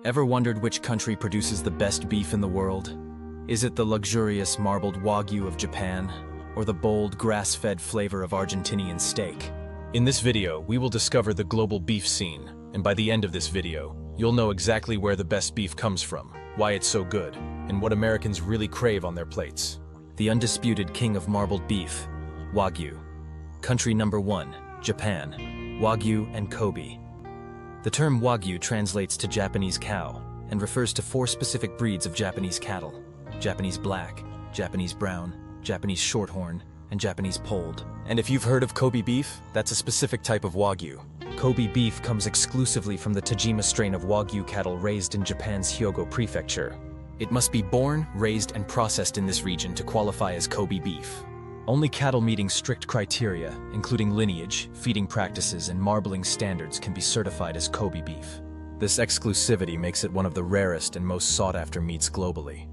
Ever wondered which country produces the best beef in the world? Is it the luxurious marbled Wagyu of Japan, or the bold grass-fed flavor of Argentinian steak? In this video, we will discover the global beef scene, and by the end of this video, you'll know exactly where the best beef comes from, why it's so good, and what Americans really crave on their plates. The undisputed king of marbled beef, Wagyu. Country number 1, Japan. Wagyu and Kobe. The term Wagyu translates to Japanese cow and refers to 4 specific breeds of Japanese cattle: Japanese black, Japanese brown, Japanese shorthorn, and Japanese polled. And if you've heard of Kobe beef, that's a specific type of Wagyu. Kobe beef comes exclusively from the Tajima strain of Wagyu cattle raised in Japan's Hyogo prefecture. It must be born, raised, and processed in this region to qualify as Kobe beef. Only cattle meeting strict criteria, including lineage, feeding practices, and marbling standards, can be certified as Kobe beef. This exclusivity makes it one of the rarest and most sought-after meats globally.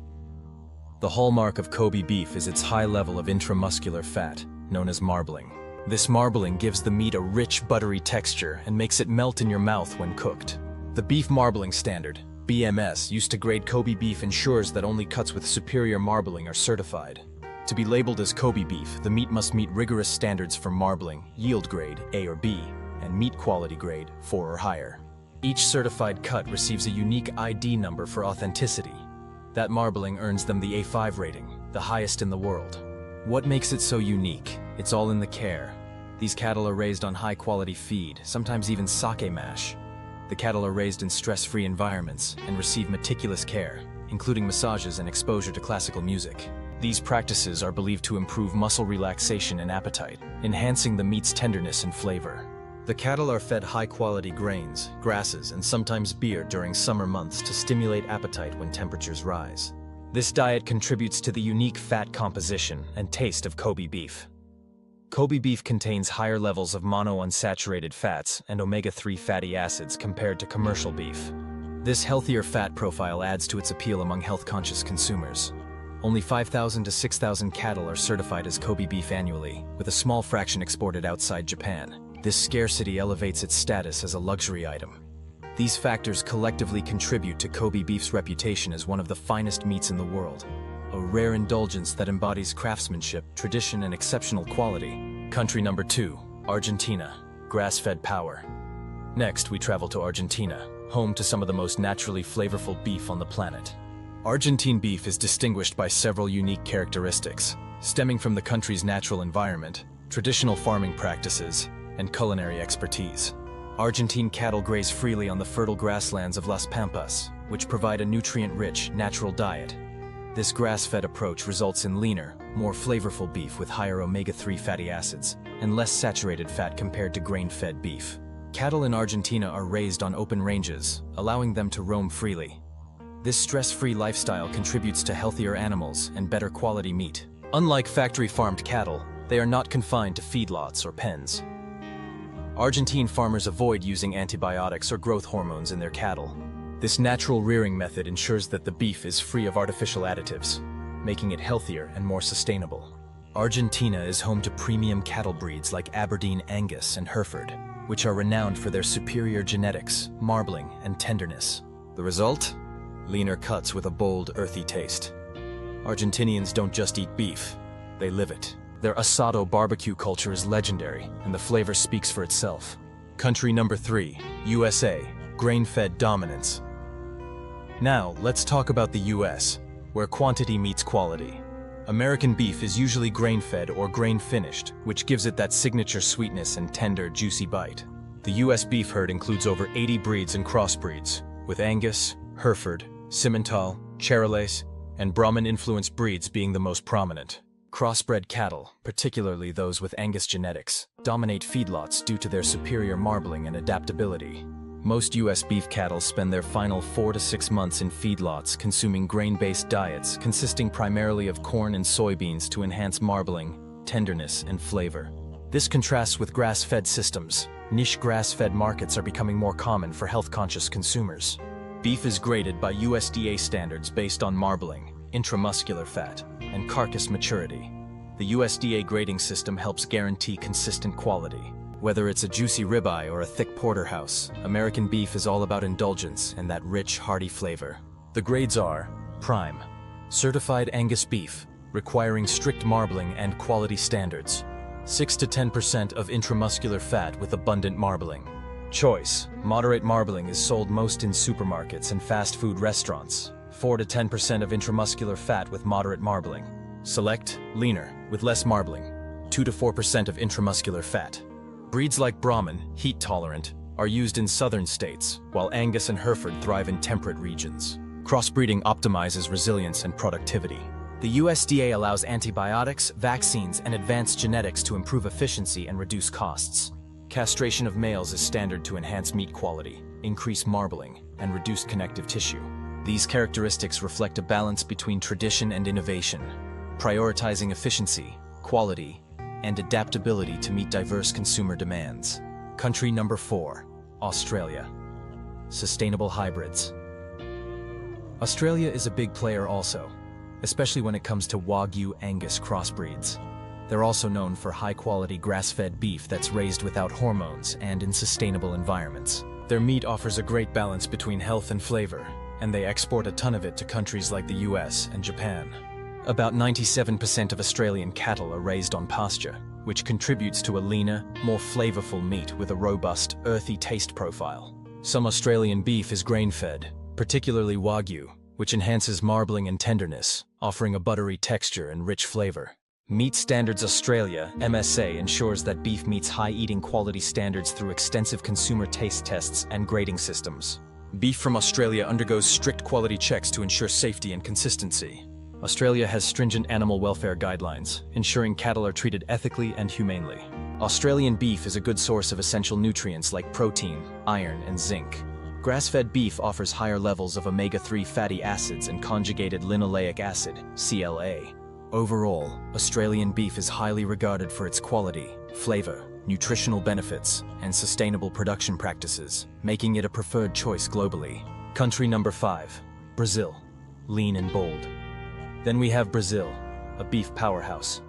The hallmark of Kobe beef is its high level of intramuscular fat, known as marbling. This marbling gives the meat a rich, buttery texture and makes it melt in your mouth when cooked. The Beef Marbling Standard, BMS, used to grade Kobe beef ensures that only cuts with superior marbling are certified. To be labeled as Kobe beef, the meat must meet rigorous standards for marbling, yield grade, A or B, and meat quality grade, 4 or higher. Each certified cut receives a unique ID number for authenticity. That marbling earns them the A5 rating, the highest in the world. What makes it so unique? It's all in the care. These cattle are raised on high-quality feed, sometimes even sake mash. The cattle are raised in stress-free environments and receive meticulous care, including massages and exposure to classical music. These practices are believed to improve muscle relaxation and appetite, enhancing the meat's tenderness and flavor. The cattle are fed high-quality grains, grasses, and sometimes beer during summer months to stimulate appetite when temperatures rise. This diet contributes to the unique fat composition and taste of Kobe beef. Kobe beef contains higher levels of monounsaturated fats and omega-3 fatty acids compared to commercial beef. This healthier fat profile adds to its appeal among health-conscious consumers. Only 5,000 to 6,000 cattle are certified as Kobe beef annually, with a small fraction exported outside Japan. This scarcity elevates its status as a luxury item. These factors collectively contribute to Kobe beef's reputation as one of the finest meats in the world, a rare indulgence that embodies craftsmanship, tradition, and exceptional quality. Country number 2, Argentina. Grass-fed power. Next, we travel to Argentina, home to some of the most naturally flavorful beef on the planet. Argentine beef is distinguished by several unique characteristics, stemming from the country's natural environment, traditional farming practices, and culinary expertise. Argentine cattle graze freely on the fertile grasslands of Las Pampas, which provide a nutrient-rich, natural diet. This grass-fed approach results in leaner, more flavorful beef with higher omega-3 fatty acids and less saturated fat compared to grain-fed beef. Cattle in Argentina are raised on open ranges, allowing them to roam freely. This stress-free lifestyle contributes to healthier animals and better quality meat. Unlike factory-farmed cattle, they are not confined to feedlots or pens. Argentine farmers avoid using antibiotics or growth hormones in their cattle. This natural rearing method ensures that the beef is free of artificial additives, making it healthier and more sustainable. Argentina is home to premium cattle breeds like Aberdeen Angus and Hereford, which are renowned for their superior genetics, marbling, and tenderness. The result? Leaner cuts with a bold, earthy taste. Argentinians don't just eat beef, they live it. Their asado barbecue culture is legendary, and the flavor speaks for itself. Country number 3, USA. Grain-fed dominance. Now, let's talk about the US, where quantity meets quality. American beef is usually grain-fed or grain-finished, which gives it that signature sweetness and tender, juicy bite. The US beef herd includes over 80 breeds and crossbreeds, with Angus, Hereford, Simmental, Charolais, and Brahman-influenced breeds being the most prominent. Crossbred cattle, particularly those with Angus genetics, dominate feedlots due to their superior marbling and adaptability. Most U.S. beef cattle spend their final 4 to 6 months in feedlots consuming grain-based diets consisting primarily of corn and soybeans to enhance marbling, tenderness, and flavor. This contrasts with grass-fed systems. Niche grass-fed markets are becoming more common for health-conscious consumers. Beef is graded by USDA standards based on marbling, intramuscular fat, and carcass maturity. The USDA grading system helps guarantee consistent quality. Whether it's a juicy ribeye or a thick porterhouse, American beef is all about indulgence and that rich, hearty flavor. The grades are Prime, certified Angus beef, requiring strict marbling and quality standards. 6 to 10% of intramuscular fat with abundant marbling. Choice, moderate marbling is sold most in supermarkets and fast food restaurants. 4 to 10% of intramuscular fat with moderate marbling. Select, leaner, with less marbling. 2 to 4% of intramuscular fat. Breeds like Brahman, heat-tolerant, are used in southern states, while Angus and Hereford thrive in temperate regions. Crossbreeding optimizes resilience and productivity. The USDA allows antibiotics, vaccines, and advanced genetics to improve efficiency and reduce costs. Castration of males is standard to enhance meat quality, increase marbling, and reduce connective tissue. These characteristics reflect a balance between tradition and innovation, prioritizing efficiency, quality, and adaptability to meet diverse consumer demands. Country number 4, Australia. Sustainable hybrids. Australia is a big player also, especially when it comes to Wagyu Angus crossbreeds. They're also known for high-quality grass-fed beef that's raised without hormones and in sustainable environments. Their meat offers a great balance between health and flavor, and they export a ton of it to countries like the US and Japan. About 97% of Australian cattle are raised on pasture, which contributes to a leaner, more flavorful meat with a robust, earthy taste profile. Some Australian beef is grain-fed, particularly Wagyu, which enhances marbling and tenderness, offering a buttery texture and rich flavor. Meat Standards Australia, MSA, ensures that beef meets high eating quality standards through extensive consumer taste tests and grading systems. Beef from Australia undergoes strict quality checks to ensure safety and consistency. Australia has stringent animal welfare guidelines, ensuring cattle are treated ethically and humanely. Australian beef is a good source of essential nutrients like protein, iron, and zinc. Grass-fed beef offers higher levels of omega-3 fatty acids and conjugated linoleic acid, CLA. Overall, Australian beef is highly regarded for its quality, flavor, nutritional benefits, and sustainable production practices, making it a preferred choice globally. Country number 5, Brazil. Lean and bold. Then we have Brazil, a beef powerhouse.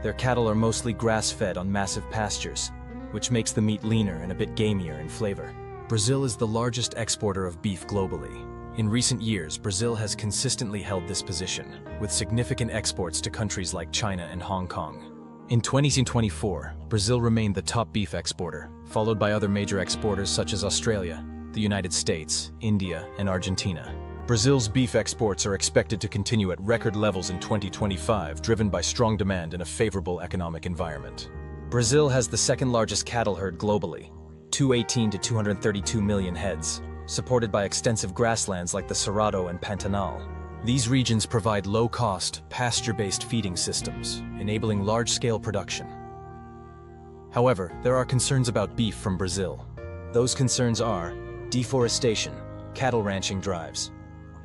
Their cattle are mostly grass-fed on massive pastures, which makes the meat leaner and a bit gamier in flavor. Brazil is the largest exporter of beef globally. In recent years, Brazil has consistently held this position, with significant exports to countries like China and Hong Kong. In 2024, Brazil remained the top beef exporter, followed by other major exporters such as Australia, the United States, India, and Argentina. Brazil's beef exports are expected to continue at record levels in 2025, driven by strong demand and a favorable economic environment. Brazil has the second largest cattle herd globally, 218 to 232 million heads, supported by extensive grasslands like the Cerrado and Pantanal. These regions provide low-cost, pasture-based feeding systems, enabling large-scale production. However, there are concerns about beef from Brazil. Those concerns are deforestation, cattle ranching drives,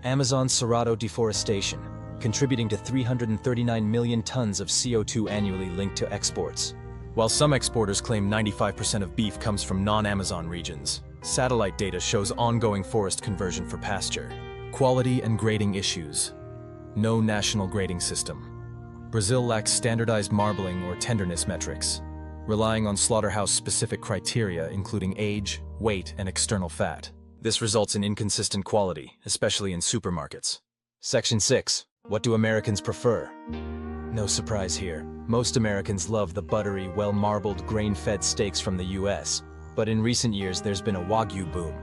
Amazon Cerrado deforestation, contributing to 339 million tons of CO2 annually linked to exports. While some exporters claim 95% of beef comes from non-Amazon regions, satellite data shows ongoing forest conversion for pasture. Quality and grading issues. No national grading system. Brazil lacks standardized marbling or tenderness metrics, relying on slaughterhouse-specific criteria including age, weight, and external fat. This results in inconsistent quality, especially in supermarkets. Section 6. What do Americans prefer? No surprise here. Most Americans love the buttery, well-marbled, grain-fed steaks from the US. But in recent years, there's been a Wagyu boom,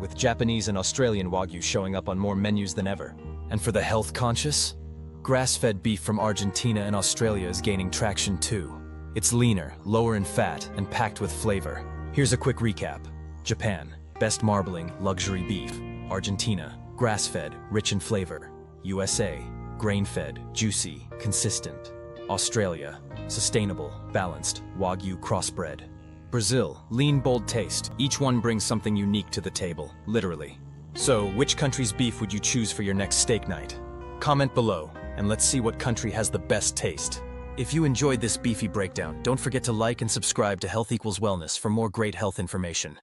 with Japanese and Australian Wagyu showing up on more menus than ever. And for the health-conscious? Grass-fed beef from Argentina and Australia is gaining traction too. It's leaner, lower in fat, and packed with flavor. Here's a quick recap. Japan. Best marbling, luxury beef. Argentina, grass-fed, rich in flavor. USA, grain-fed, juicy, consistent. Australia, sustainable, balanced, Wagyu crossbred. Brazil, lean, bold taste. Each one brings something unique to the table, literally. So, which country's beef would you choose for your next steak night? Comment below, and let's see what country has the best taste. If you enjoyed this beefy breakdown, don't forget to like and subscribe to Health Equals Wellness for more great health information.